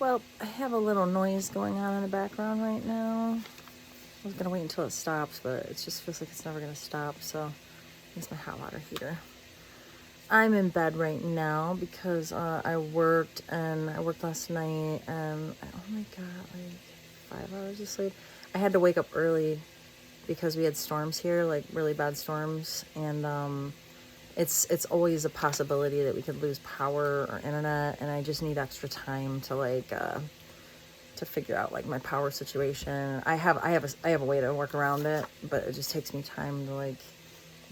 Well, I have a little noise going on in the background right now. I was gonna wait until it stops, but it just feels like it's never gonna stop, so it's my hot water heater. I'm in bed right now because I worked last night and I only got like 5 hours of sleep. I had to wake up early because we had storms here, like really bad storms, and it's always a possibility that we could lose power or internet, and I just need extra time to to figure out like my power situation. I have a way to work around it, but it just takes me time to like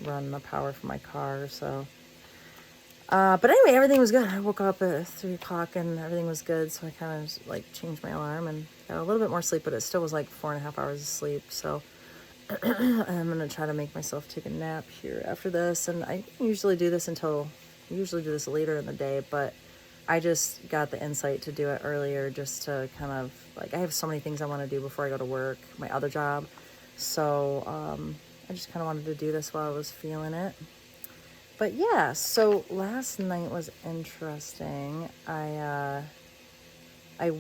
run the power for my car. So, but anyway, everything was good. I woke up at 3 o'clock and everything was good. So I kind of like changed my alarm and got a little bit more sleep, but it still was like 4.5 hours of sleep. So I'm gonna try to make myself take a nap here after this. And I usually do this later in the day, but I just got the insight to do it earlier just to kind of like, I have so many things I want to do before I go to work, my other job. So I just kind of wanted to do this while I was feeling it. But yeah, so last night was interesting. I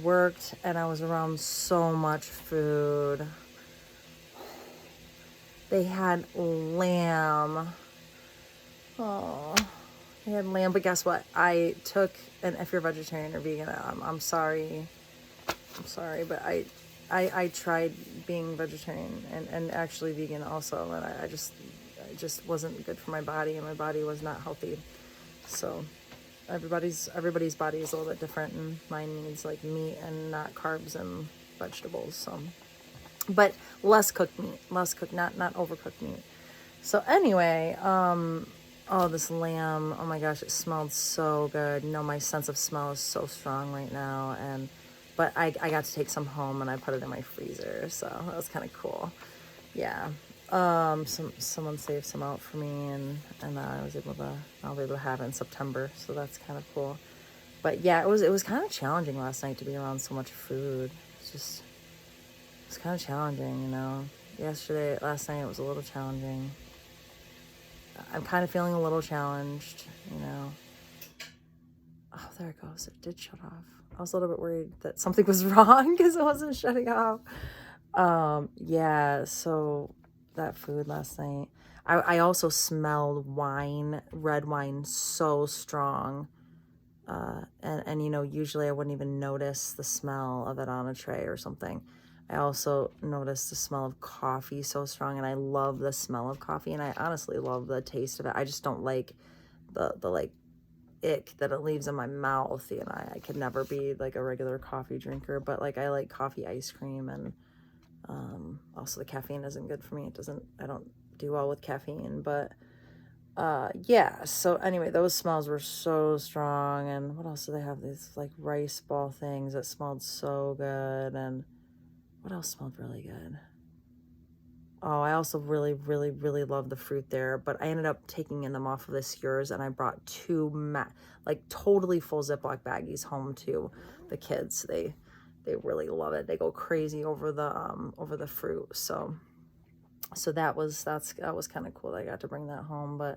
worked and I was around so much food. They had lamb. Oh, they had lamb, but guess what? I took, and if you're vegetarian or vegan, I'm sorry. I'm sorry, but I tried being vegetarian and actually vegan also, and I just wasn't good for my body, and my body was not healthy. So everybody's body is a little bit different, and mine needs like meat and not carbs and vegetables. So, but less cooked meat, not overcooked meat. So anyway, oh, this lamb, oh my gosh, it smelled so good. You know, my sense of smell is so strong right now, but I got to take some home and I put it in my freezer, so that was kind of cool. Yeah. Someone saved some out for me, and I'll be able to have it in September, so that's kind of cool. But yeah, it was kind of challenging last night to be around so much food. It's kind of challenging, you know. Last night it was a little challenging. I'm kind of feeling a little challenged, you know. Oh, there it goes. It did shut off. I was a little bit worried that something was wrong because it wasn't shutting off. Yeah, so that food last night. I also smelled red wine so strong. And you know, usually I wouldn't even notice the smell of it on a tray or something. I also noticed the smell of coffee so strong, and I love the smell of coffee, and I honestly love the taste of it. I just don't like the like ick that it leaves in my mouth. You know, I could never be like a regular coffee drinker, but like I like coffee ice cream, and also the caffeine isn't good for me. I don't do well with caffeine, but yeah, so anyway, those smells were so strong. And what else do they have? These like rice ball things that smelled so good. And what else smelled really good? Oh, I also really, really, really love the fruit there, but I ended up taking them off of the skewers, and I brought like totally full Ziploc baggies home to the kids. They really love it. They go crazy over the fruit. So that was kind of cool. I got to bring that home, but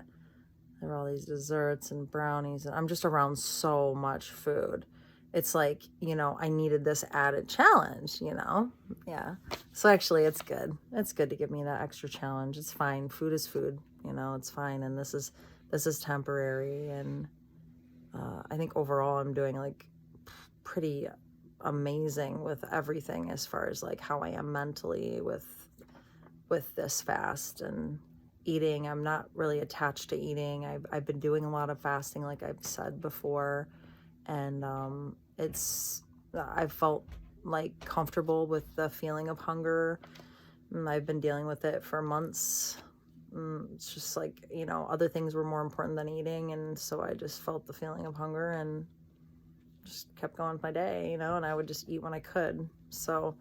there were all these desserts and brownies, and I'm just around so much food. It's like, you know, I needed this added challenge, you know? Yeah. So actually it's good. It's good to give me that extra challenge. It's fine. Food is food, you know, it's fine. And this is temporary. And I think overall I'm doing like pretty amazing with everything as far as like how I am mentally with this fast and eating. I'm not really attached to eating. I've been doing a lot of fasting, like I've said before, and I've felt like comfortable with the feeling of hunger. I've been dealing with it for months. It's just like, you know, other things were more important than eating, and so I just felt the feeling of hunger and just kept going with my day, you know, and I would just eat when I could. So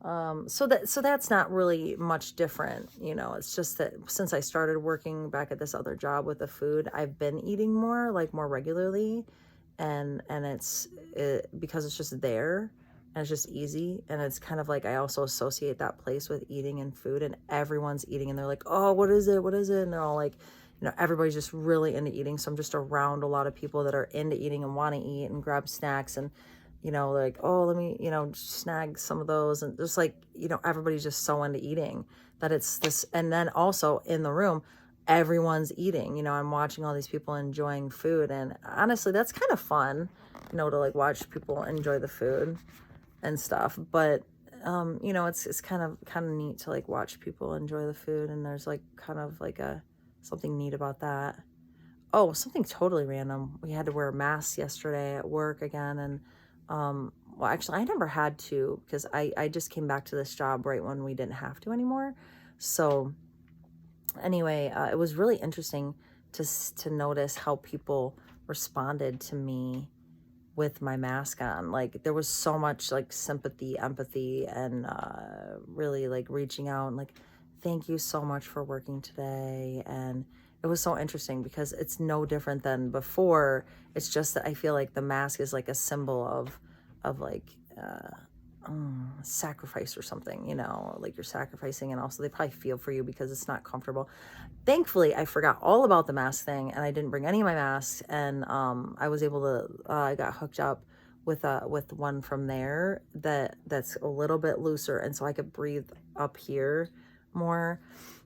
that's not really much different, you know. It's just that since I started working back at this other job with the food, I've been eating more regularly, and it's because it's just there and it's just easy, and it's kind of like I also associate that place with eating and food, and everyone's eating and they're like, oh, what is it, and they're all like, you know, everybody's just really into eating. So I'm just around a lot of people that are into eating and want to eat and grab snacks, and you know, like, oh, let me, you know, snag some of those. And just like, you know, everybody's just so into eating that it's this. And then also in the room, everyone's eating, you know, I'm watching all these people enjoying food. And honestly, that's kind of fun, you know, to like watch people enjoy the food and stuff. But, you know, it's kind of neat to like watch people enjoy the food. And there's like kind of like something neat about that. Oh, something totally random. We had to wear masks yesterday at work again. And, well, actually, I never had to because I just came back to this job right when we didn't have to anymore. So anyway, it was really interesting to notice how people responded to me with my mask on. Like there was so much like sympathy, empathy, and really like reaching out and like, thank you so much for working today. And it was so interesting because it's no different than before. It's just that I feel like the mask is like a symbol of like sacrifice or something, you know, like you're sacrificing, and also they probably feel for you because it's not comfortable. Thankfully, I forgot all about the mask thing and I didn't bring any of my masks, and I was able to I got hooked up with one from there that's a little bit looser, and so I could breathe up here more.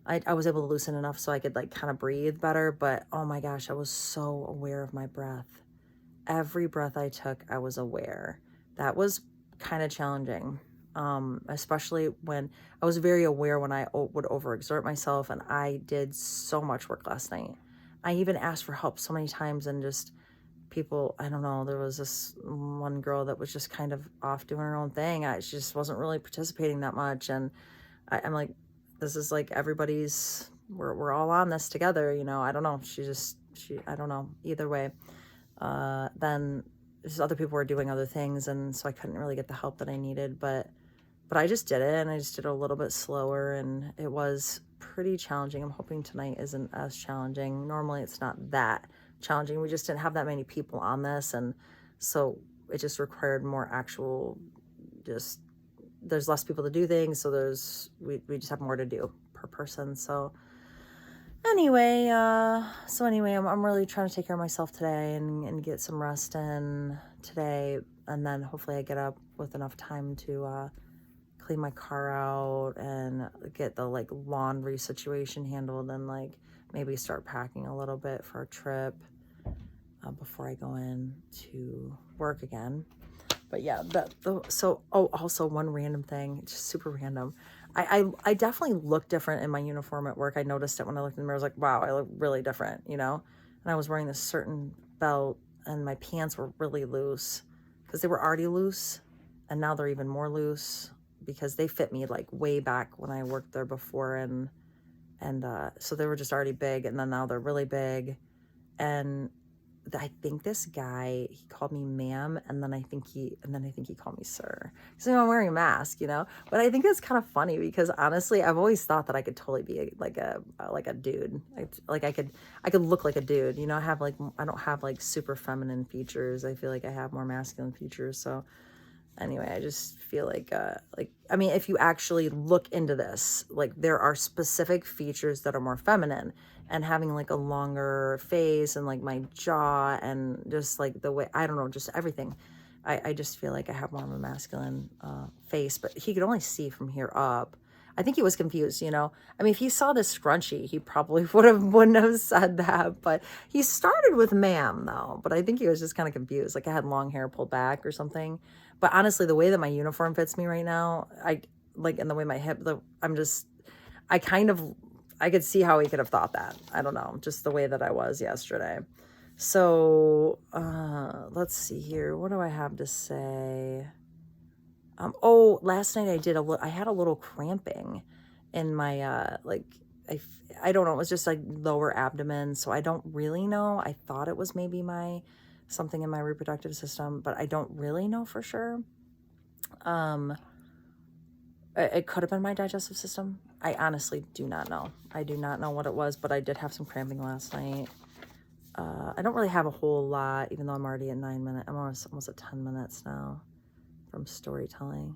I was able to loosen enough so I could like kind of breathe better, but oh my gosh, I was so aware of my breath. Every breath I took, I was aware. That was kind of challenging, especially when I was very aware when I would overexert myself, and I did so much work last night. I even asked for help so many times, and just people, I don't know, there was this one girl that was just kind of off doing her own thing. She just wasn't really participating that much, and I'm like, this is like everybody's, we're all on this together, you know. I don't know, I don't know, either way. Then just other people were doing other things, and so I couldn't really get the help that I needed, but I just did it, and I just did it a little bit slower, and it was pretty challenging. I'm hoping tonight isn't as challenging. Normally it's not that challenging. We just didn't have that many people on this, and so it just required more actual, just there's less people to do things, so we just have more to do per person. So anyway, I'm really trying to take care of myself today and get some rest in today, and then hopefully I get up with enough time to clean my car out and get the like laundry situation handled, and like maybe start packing a little bit for a trip before I go in to work again. But yeah, also one random thing, just super random. I definitely look different in my uniform at work. I noticed it when I looked in the mirror. I was like, wow, I look really different, you know? And I was wearing this certain belt, and my pants were really loose because they were already loose, and now they're even more loose because they fit me like way back when I worked there before, and so they were just already big, and then now they're really big. And I think this guy, he called me ma'am, and then I think he called me sir. So I'm wearing a mask, you know. But I think it's kind of funny because honestly, I've always thought that I could totally be like a dude. Like I could look like a dude, you know. I don't have like super feminine features. I feel like I have more masculine features. So anyway, I just feel like I mean, if you actually look into this, like there are specific features that are more feminine, and having like a longer face and like my jaw and just like the way, I don't know, just everything. I just feel like I have more of a masculine face, but he could only see from here up. I think he was confused, you know. I mean, if he saw this scrunchie, he probably wouldn't have said that. But he started with ma'am, though. But I think he was just kind of confused. Like I had long hair pulled back or something. But honestly, the way that my uniform fits me right now, and the way my hip, I could see how he could have thought that. I don't know, just the way that I was yesterday. So let's see here. What do I have to say? Last night I had a little cramping in my, I don't know. It was just like lower abdomen. So I don't really know. I thought it was maybe something in my reproductive system, but I don't really know for sure. It could have been my digestive system. I honestly do not know. I do not know what it was, but I did have some cramping last night. I don't really have a whole lot, even though I'm already at 9 minutes. I'm almost at 10 minutes now from storytelling.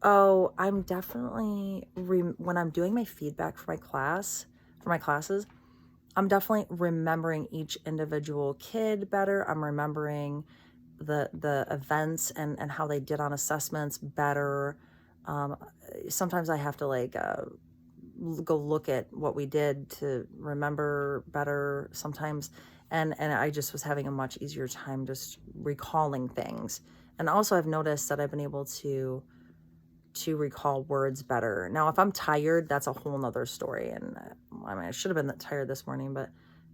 Oh, I'm definitely, when I'm doing my feedback for my classes, I'm definitely remembering each individual kid better. I'm remembering the events and how they did on assessments better. Sometimes I have to like go look at what we did to remember better sometimes, and I just was having a much easier time just recalling things. And also I've noticed that I've been able to recall words better. Now if I'm tired, that's a whole nother story, and I mean I should have been tired this morning, but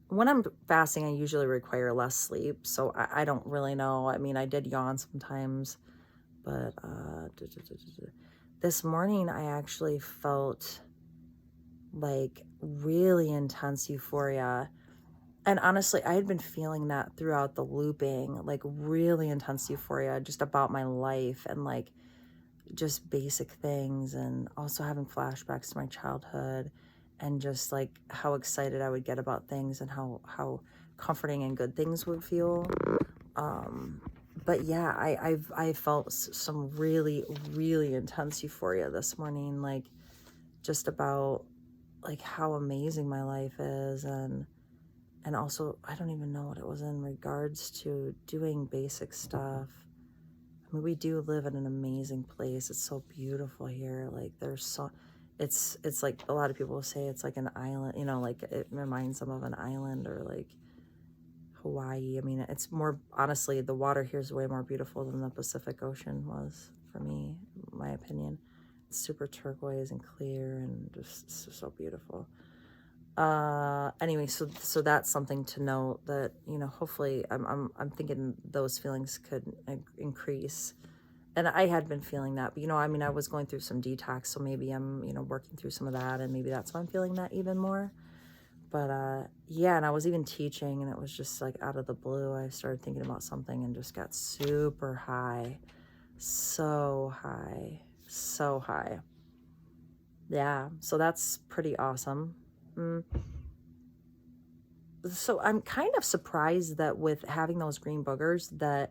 when I'm fasting I usually require less sleep, so I don't really know. I mean I did yawn sometimes, but this morning I actually felt like really intense euphoria. And honestly, I had been feeling that throughout the looping, like really intense euphoria just about my life and like just basic things, and also having flashbacks to my childhood and just like how excited I would get about things and how comforting and good things would feel. But yeah, I felt some really, really intense euphoria this morning, like just about like how amazing my life is, and also I don't even know what it was in regards to doing basic stuff. I mean, we do live in an amazing place. It's so beautiful here. Like there's so it's like a lot of people say it's like an island, you know, like it reminds them of an island or like Hawaii. I mean, it's more, honestly, the water here is way more beautiful than the Pacific Ocean was for me, in my opinion. It's super turquoise and clear and just so beautiful. Anyway, so that's something to note, that, you know, hopefully I'm thinking those feelings could increase. And I had been feeling that, but, you know, I mean, I was going through some detox, so maybe I'm, you know, working through some of that, and maybe that's why I'm feeling that even more. But yeah, and I was even teaching, and it was just like out of the blue, I started thinking about something and just got super high. So high. So high. Yeah, so that's pretty awesome. So I'm kind of surprised that with having those green boogers that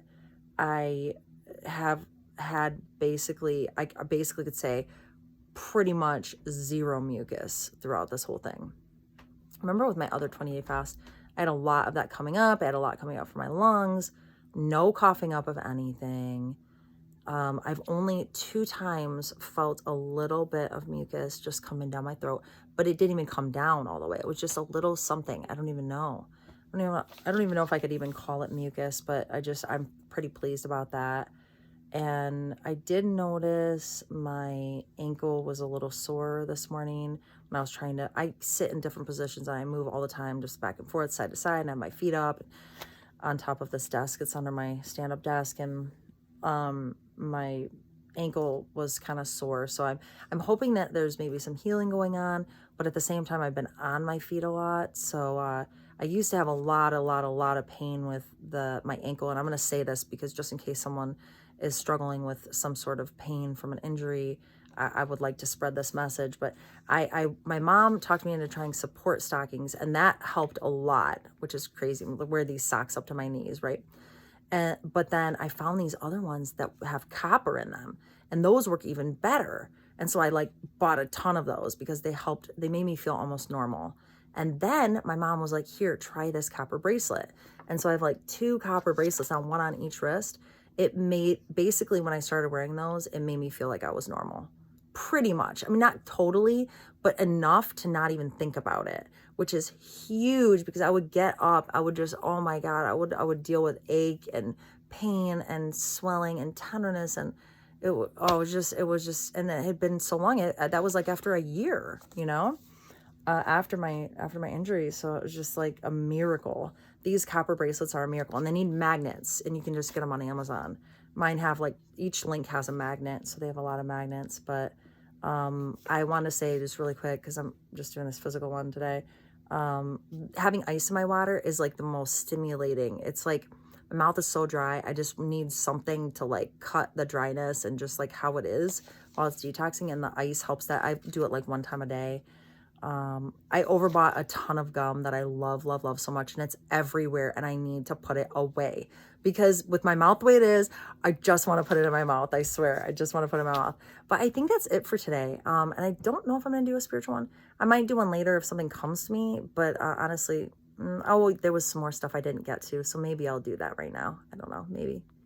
I have had basically, I basically could say pretty much zero mucus throughout this whole thing. Remember with my other 28 fast, I had a lot of that coming up. I had a lot coming up from my lungs, no coughing up of anything. I've only 2 times felt a little bit of mucus just coming down my throat, but it didn't even come down all the way. It was just a little something. I don't even know. I don't even know if I could even call it mucus, but I'm pretty pleased about that. And I did notice my ankle was a little sore this morning when I was trying to, I sit in different positions and I move all the time, just back and forth, side to side, and I have my feet up on top of this desk. It's under my stand-up desk, and my ankle was kind of sore. So I'm hoping that there's maybe some healing going on, but at the same time, I've been on my feet a lot. So I used to have a lot of pain with my ankle. And I'm going to say this because just in case someone is struggling with some sort of pain from an injury, I would like to spread this message. But my mom talked me into trying support stockings, and that helped a lot, which is crazy. I wear these socks up to my knees, right? But then I found these other ones that have copper in them, and those work even better. And so I like bought a ton of those because they made me feel almost normal. And then my mom was like, here, try this copper bracelet. And so I have like 2 copper bracelets on, one on each wrist. Basically when I started wearing those, it made me feel like I was normal. Pretty much. I mean, not totally, but enough to not even think about it, which is huge, because I would get up, I would just, oh my God, I would deal with ache and pain and swelling and tenderness, and it was just, and it had been so long. That was like after a year, you know, after my injury. So it was just like a miracle. These copper bracelets are a miracle, and they need magnets, and you can just get them on Amazon. Mine have like, each link has a magnet, so they have a lot of magnets. But I want to say just really quick, because I'm just doing this physical one today, having ice in my water is like the most stimulating. It's like my mouth is so dry, I just need something to like cut the dryness and just like how it is while it's detoxing, and the ice helps that. I do it like 1 time a day. I overbought a ton of gum that I love so much, and it's everywhere, and I need to put it away, because with my mouth the way it is, I just want to put it in my mouth. I swear, I just want to put it in my mouth. But I think that's it for today. And I don't know if I'm going to do a spiritual one. I might do one later if something comes to me, but honestly, there was some more stuff I didn't get to, so maybe I'll do that right now. I don't know, maybe.